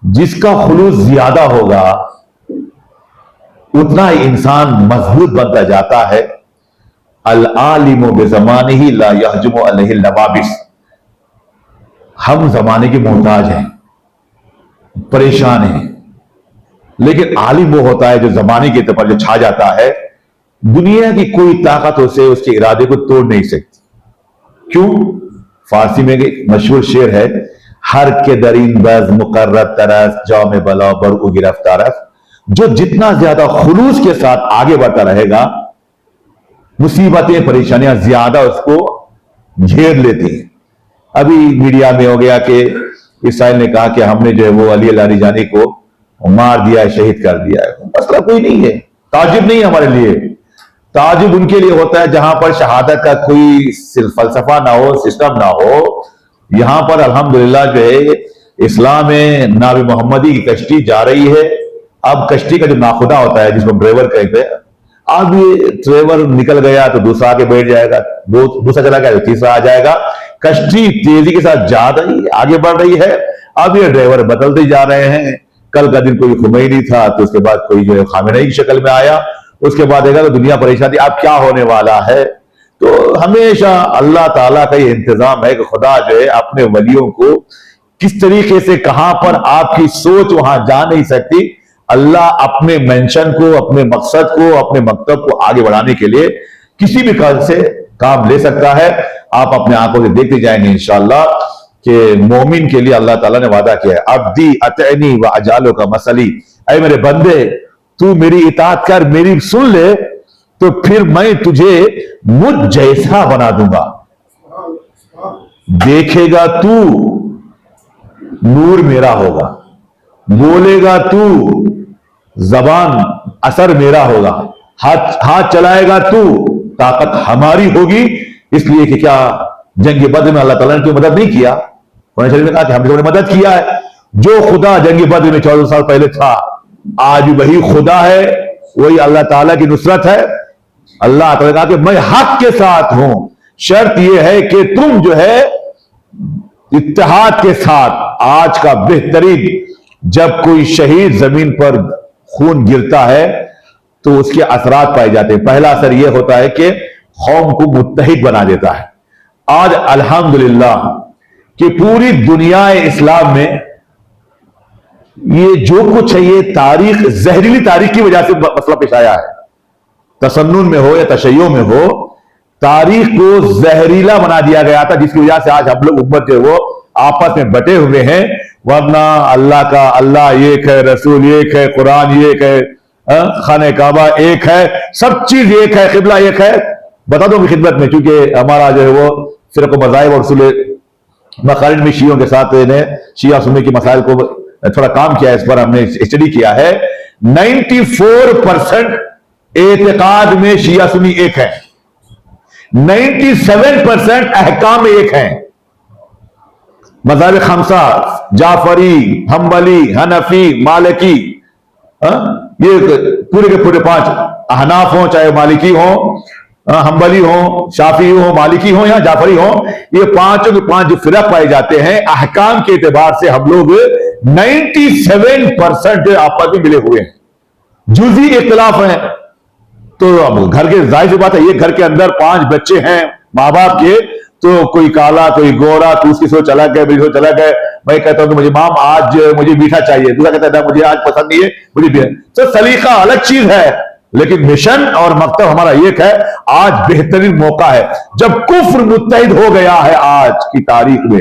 जिसका खुलूस ज्यादा होगा उतना ही इंसान मजबूत बनता जाता है। अल आलिमु बिज़मानिही ला यहजुमु अलैहि नवाबिस। हम जमाने के मोहताज हैं, परेशान हैं, लेकिन आलिम वो होता है जो जमाने के ऊपर जो छा जाता है। दुनिया की कोई ताकत उसे उसके इरादे को तोड़ नहीं सकती। क्यों? फारसी में एक मशहूर शेर है, हर के दरीन बज मुकर्रर तरस जाम बला बर गिरफ्तारस। जो जितना ज्यादा खुलूस के साथ आगे बढ़ता रहेगा, मुसीबतें परेशानियां ज्यादा उसको घेर लेती हैं। अभी मीडिया में हो गया कि इसराइल ने कहा कि हमने जो है वो अली लारीजानी को मार दिया है, शहीद कर दिया है। मसला कोई नहीं है, ताजुब नहीं है हमारे लिए। ताजुब उनके लिए होता है जहां पर शहादत का कोई फलसफा ना हो, सिस्टम ना हो। यहां पर अल्हम्दुलिल्लाह जो है इस्लाम में नाबी मोहम्मदी की कश्ती जा रही है। अब कश्ती का जो नाखुदा होता है, जिसको ड्राइवर कहते हैं, अब ये ड्राइवर निकल गया तो दूसरा आके बैठ जाएगा, दूसरा चला गया तो तीसरा आ जाएगा। कश्ती तेजी के साथ जा रही, आगे बढ़ रही है। अब ये ड्राइवर बदलते जा रहे हैं। कल का दिन कोई खुमैनी था, तो उसके बाद कोई जो है खामेनेई की शक्ल में आया, उसके बाद देखा तो दुनिया परेशान थी। अब क्या होने वाला है? तो हमेशा अल्लाह ताला का ये इंतजाम है कि खुदा जो है अपने वलियों को किस तरीके से, कहां पर आपकी सोच वहां जा नहीं सकती, अल्लाह अपने मेंशन को, अपने मकसद को, अपने मकतब को आगे बढ़ाने के लिए किसी भी कल से काम ले सकता है। आप अपने आंखों से देखते जाएंगे इंशाअल्लाह कि मोमिन के लिए अल्लाह ताला ने वादा किया है, अब्दी अतनी व अजालो का मसली। ऐ मेरे बंदे, तू मेरी इताअत कर, मेरी सुन ले, तो फिर मैं तुझे मुझ जैसा बना दूंगा। देखेगा तू, नूर मेरा होगा, बोलेगा तू, जबान असर मेरा होगा, हाथ चलाएगा तू, ताकत हमारी होगी। इसलिए कि क्या जंग बद्र में अल्लाह ताला ने क्यों मदद नहीं किया? कुरान शरीफ में कहा कि हमने मदद किया है। जो खुदा जंग बद्र में 14 साल पहले था, आज वही खुदा है, वही अल्लाह ताला की नुसरत है। अल्लाह ताला ने कहा कि मैं हक के साथ हूं, शर्त यह है कि तुम जो है इत्तेहाद के साथ। आज का बेहतरीन, जब कोई शहीद जमीन पर खून गिरता है तो उसके असरात पाए जाते हैं। पहला असर यह होता है कि कौम को मुत्तहिद बना देता है। आज अल्हम्दुलिल्लाह कि पूरी दुनिया इस्लाम में ये जो कुछ है, ये तारीख, जहरीली तारीख की वजह से मसला पेश आया है। तसन्नुन में हो या तशय्यो में हो, तारीख को जहरीला बना दिया गया था, जिसकी वजह से आज हम लोग उम्मत जो वो आपस में बटे हुए हैं। वरना अल्लाह एक है, रसूल एक है, कुरान एक है, खाने काबा एक है, सब चीज एक है, किबला एक है। बता दो खिदमत में, चूंकि हमारा जो है वो फिरक़ मज़ाहिब और उसूल मखारिज में शियों के साथ शिया सुन्नी के मसाइल को थोड़ा काम किया है, इस पर हमने स्टडी किया है। 94% एतकाद में शिया सुन्नी एक है, 97% अहकाम में एक है। मज़ाहिब खमसा, जाफरी, हम्बली, हनफी, मालिकी, ये पूरे के पूरे 5 अहनाफ हो, चाहे मालिकी हो, हम्बली हो, शाफी हो, मालिकी हो या जाफरी हो, ये पांचों के 5 जो फिरक पाए जाते हैं, अहकाम के एतबार से हम लोग 97% आपस में मिले हुए हैं। जुज़ी इख्तिलाफ है। तो अब घर के, जाहिर सी बात है, ये घर के अंदर 5 बच्चे हैं माँ बाप के, तो कोई काला, कोई गोरा, तो उसकी सोच अलग है, मेरी सोच अलग है। मैं कहता हूं कि मुझे माम आज मुझे मीठा चाहिए, दूसरा कहता है मुझे आज पसंद नहीं है, मुझे तो सलीका अलग चीज है, लेकिन मिशन और मकसद हमारा एक है। आज बेहतरीन मौका है जब कुफ्र मुत्तहिद हो गया है आज की तारीख में।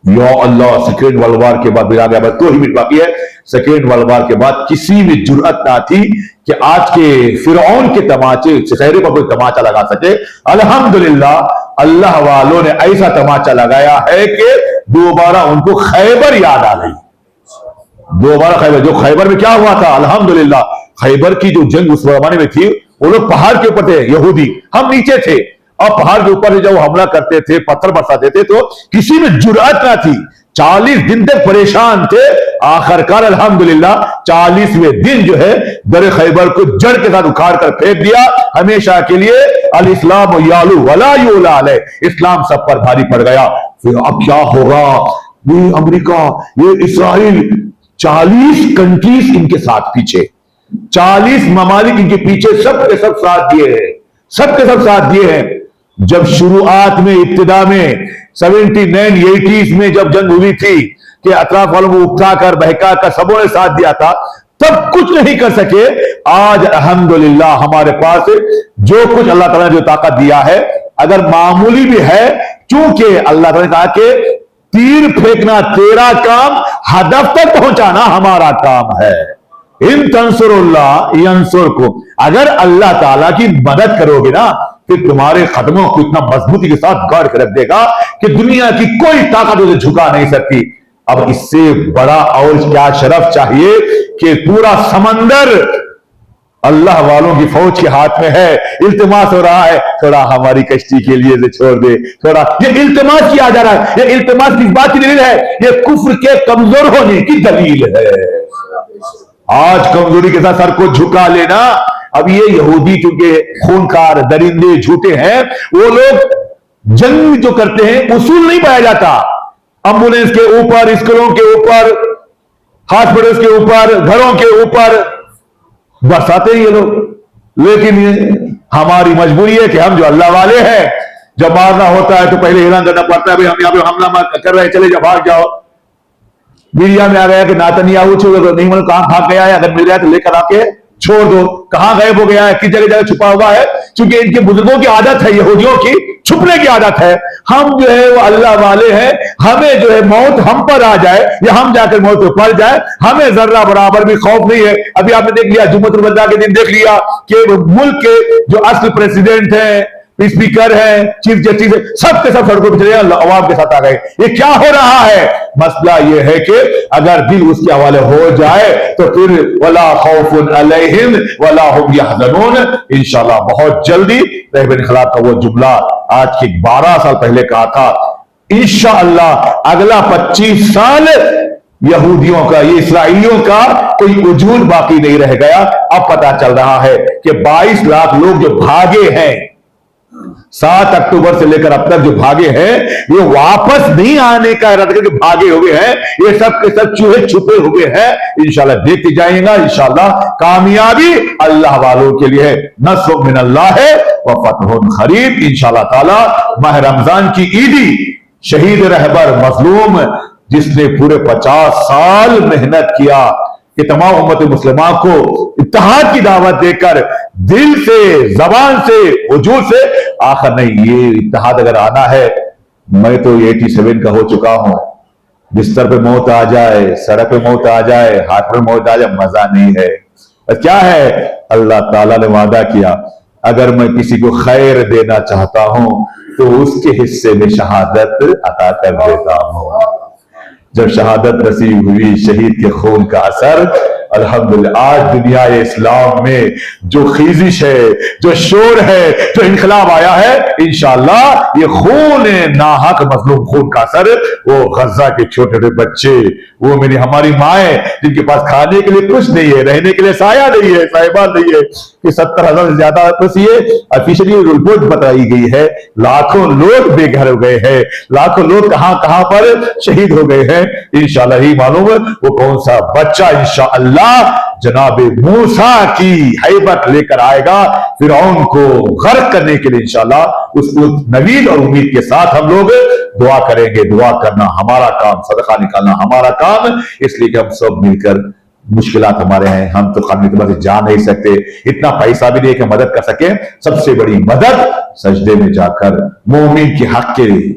या अल्लाह, सेकेंड वर्ल्ड वॉर के बाद आ गया, 2 ही मिनट बाकी है। सेकेंड वर्ल्ड वॉर के बाद किसी में जुर्रत ना थी कि आज के फिरौन के तमाचे चेहरे पर कोई तमाचा लगा सके। अल्हम्दुलिल्लाह अल्लाह वालों ने ऐसा तमाचा लगाया है कि दोबारा उनको खैबर याद आ गई। दोबारा खैबर, जो खैबर में क्या हुआ था, अल्हम्दुलिल्लाह खैबर की जो जंग उस जमाने में थी, वो लोग पहाड़ के ऊपर थे यहूदी, हम नीचे थे, और पहाड़ के ऊपर से जब हमला करते थे, पत्थर बरसाते थे, तो किसी में जुर्रत ना थी। 40 दिन तक परेशान थे। आखिरकार अल्हम्दुलिल्लाह 40वें दिन जो है दर खैबर को जड़ के साथ उखाड़ कर फेंक दिया हमेशा के लिए। अल इस्लाम यालू वला युला अलैह, इस्लाम सब पर भारी पड़ गया। फिर अब क्या होगा? ये अमेरिका, ये इसराइल 40 कंट्रीज इनके साथ पीछे, 40 ममालिक इनके पीछे, सब के सब साथ दिए हैं, सब के सब साथ दिए हैं। जब शुरुआत में, इब्तिदा में 79 80s में जब जंग हुई थी कि अतराफ वालों को उकसा कर बहका कर सबों ने साथ दिया था, तब कुछ नहीं कर सके। आज अल्हम्दुलिल्लाह हमारे पास जो कुछ अल्लाह ताला ने जो ताकत दिया है, अगर मामूली भी है, चूंकि अल्लाह ताला ने कहा कि तीर फेंकना तेरा काम, हदफ तक पहुंचाना हमारा काम है। इन तंसुरुल्लाह यंसुरकुम, अगर अल्लाह ताला की मदद करोगे ना, फिर तुम्हारे कदमों को इतना मजबूती के साथ गाड़ के रख देगा कि दुनिया की कोई ताकत उसे झुका नहीं सकती। अब इससे बड़ा और क्या शरफ चाहिए कि पूरा समंदर अल्लाह वालों की फौज के हाथ में है। इल्तिमास हो रहा है, थोड़ा हमारी कश्ती के लिए से छोड़ दे, थोड़ा। ये इल्तिमास किया जा रहा है। ये इल्तिमास किस बात की दलील है? ये कुफ्र के कमजोर होने की दलील है। आज कमजोरी के साथ सर को झुका लेना। अब ये यहूदी चूंकि खूनखार, दरिंदे, झूठे हैं, वो लोग जंग जो करते हैं उसूल नहीं पाया जाता। एम्बुलेंस के ऊपर, स्कूलों के ऊपर, हॉस्पिटल्स के ऊपर, घरों के ऊपर बरसाते हैं ये लोग। लेकिन हमारी मजबूरी है कि हम जो अल्लाह वाले हैं, जब मारना होता है तो पहले ऐलान करना पड़ता है, भाई हम यहां पे हमला कर रहे हैं, चले जाओ, भाग जाओ। मीडिया में आ गया कि नेतन्याहू नहीं, मतलब कहां भाग गया है, अगर मिल जाए तो लेकर आके छोड़ दो, कहां गायब हो गया है, किस जगह जगह छुपा हुआ है। क्योंकि इनके बुजुर्गों की आदत है, यहूदियों की छुपने की आदत है। हम जो है वो अल्लाह वाले हैं, हमें जो है मौत हम पर आ जाए या हम जाकर मौत पर पड़ जाए, हमें जर्रा बराबर भी खौफ नहीं है। अभी आपने देख लिया, जुम्मतुल वदा के दिन देख लिया कि मुल्क के जो असल प्रेसिडेंट हैं, स्पीकर है, चीफ जस्टिस है, सब के सब सड़कों पर चले अवाम के साथ आ गए। ये क्या हो रहा है? मसला ये है कि अगर दिल उसके हवाले हो जाए तो फिर वला खौफुन अलैहिम वला हुम यहज़नून। इंशाअल्लाह बहुत जल्दी रहब इनकलाब का वो जुमला आज के 12 साल पहले कहा था, इंशाअल्लाह अगला 25 साल यहूदियों का, ये इसराइलियों का कोई वजूद बाकी नहीं रह गया। अब पता चल रहा है कि 22 लाख लोग जो भागे हैं 7 अक्टूबर से लेकर अब तक जो भागे हैं, ये वापस नहीं आने का इरादा करके भागे हुए हैं। ये सब के सब चूहे छुपे हुए हैं। इंशाल्लाह देखते जाएगा। इंशाल्लाह कामयाबी अल्लाह वालों के लिए है। नस्र मिनल्लाह है व फतहुन खरीब। इंशाल्लाह ताला माह रमजान की ईदी शहीद रहबर मजलूम, जिसने पूरे 50 साल मेहनत किया कि तमाम उम्मत मुस्लिमा को इत्तेहाद की दावत देकर दिल से, जबान से, वजूद से, आखिर नहीं, ये इत्तेहाद अगर आना है, मैं तो 87 का हो चुका हूं। बिस्तर पे मौत आ जाए, सड़क पे मौत आ जाए, हाथ पे मौत आ जाए, मजा नहीं है। क्या है? अल्लाह ताला ने वादा किया, अगर मैं किसी को खैर देना चाहता हूं तो उसके हिस्से में शहादत अता कर देता हूं। जब शहादत नसीब हुई, शहीद के खून का असर, अल्हम्दुलिल्लाह आज दुनिया इस्लाम में जो खीजिश है, जो शोर है, जो इनकलाब आया है, इंशाअल्लाह ये खून नाहक मजलूम खून का असर, वो गजा के छोटे छोटे बच्चे, वो मेरी हमारी माएं जिनके पास खाने के लिए कुछ नहीं है, रहने के लिए साया नहीं है, साहिबा नहीं है, कि 70,000 से ज्यादा, बस ये ऑफिशियली रिपोर्ट बताई गई है, लाखों लोग बेघर हो गए हैं, लाखों लोग कहां कहां पर शहीद हो गए हैं। इंशाअल्लाह ही मालूम वो कौन सा बच्चा इंशाअल्लाह जनाब मूसा की हैबत लेकर आएगा फिरौन को गर्क करने के लिए। इंशाअल्लाह उसको नवीद और उम्मीद के साथ हम लोग दुआ करेंगे। दुआ करना हमारा काम, सदका निकालना हमारा काम, इसलिए कि हम सब मिलकर, मुश्किलात हमारे हैं, हम तो खाने के बाद जा नहीं सकते, इतना पैसा भी नहीं कि मदद कर सके। सबसे बड़ी मदद सजदे में जाकर मोमिन के हक के लिए,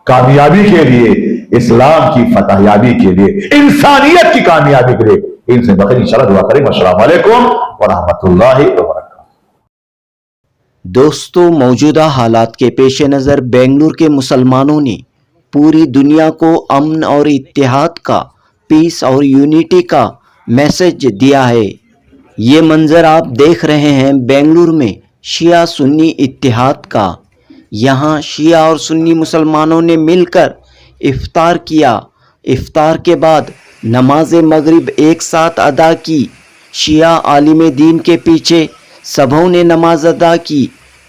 कामयाबी के लिए, इस्लाम की फतहयाबी के लिए, इंसानियत की कामयाबी के लिए, इनसे बकर इंशाअल्लाह दुआ करें। अस्सलाम वालेकुम व रहमतुल्लाहि व बरकातहू। दोस्तों, मौजूदा हालात के पेश नज़र बेंगलुरु के मुसलमानों ने पूरी दुनिया को अमन और इत्तेहाद का, पीस और यूनिटी का मैसेज दिया है। ये मंजर आप देख रहे हैं बेंगलुरु में शिया सुन्नी इत्तेहाद का। यहाँ शिया और सुन्नी मुसलमानों ने मिलकर इफ्तार किया। इफ्तार के बाद नमाज मगरिब एक साथ अदा की। शिया आलिम दीन के पीछे सबों ने नमाज अदा की।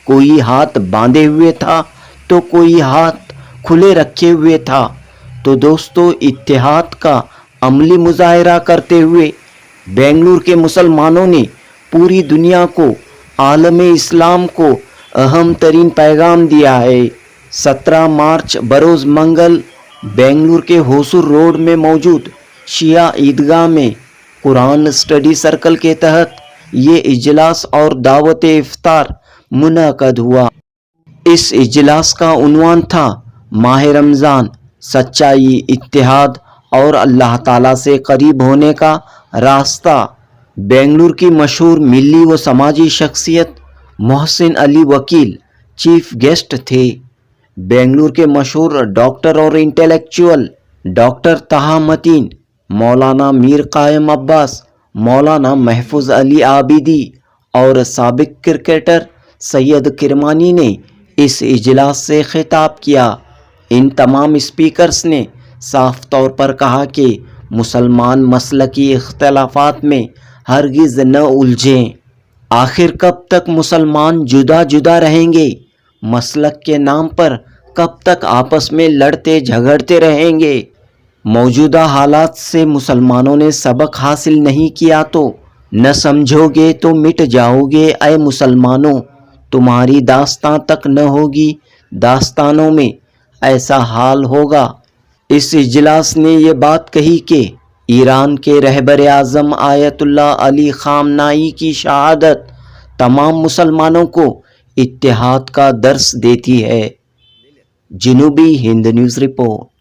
कोई हाथ बांधे हुए था तो कोई हाथ खुले रखे हुए था। तो दोस्तों, इत्तेहाद का, अमली मुजाहरा करते हुए बेंगलुरु के मुसलमानों ने पूरी दुनिया को आलम इस्लाम को अहम तरीन पैगाम दिया है। 17 मार्च बरोज़ मंगल बेंगलुरु के होसूर रोड में मौजूद शिया ईदगाह में कुरान स्टडी सर्कल के तहत ये इजलास और दावत इफ्तार मुनअक़द हुआ। इस इजलास का उन्वान था माह रमज़ान, सच्चाई, इत्तेहाद और अल्लाह ताला से करीब होने का रास्ता। बेंगलुरु की मशहूर मिली व समाजी शख्सियत मोहसिन अली वकील चीफ गेस्ट थे। बेंगलुरु के मशहूर डॉक्टर और इंटेलेक्चुअल डॉक्टर ताहा मतीन, मौलाना मीर कायम अब्बास, मौलाना महफूज अली आबिदी और साबिक क्रिकेटर सैयद किरमानी ने इस इजलास से खिताब किया। इन तमाम स्पीकर्स ने साफ तौर पर कहा कि मुसलमान मसलकी इख्तलाफात में हरगिज़ न उलझें। आखिर कब तक मुसलमान जुदा जुदा रहेंगे? मसलक के नाम पर कब तक आपस में लड़ते झगड़ते रहेंगे? मौजूदा हालात से मुसलमानों ने सबक हासिल नहीं किया तो न समझोगे तो मिट जाओगे ऐ मुसलमानों, तुम्हारी दास्तां तक न होगी, दास्तानों में ऐसा हाल होगा। इस इजलास ने ये बात कही कि ईरान के रहबर आज़म आयतुल्लाह अली ख़ामनाई की शहादत तमाम मुसलमानों को इत्तेहाद का दर्स देती है। जनूबी हिंद न्यूज़ रिपोर्ट।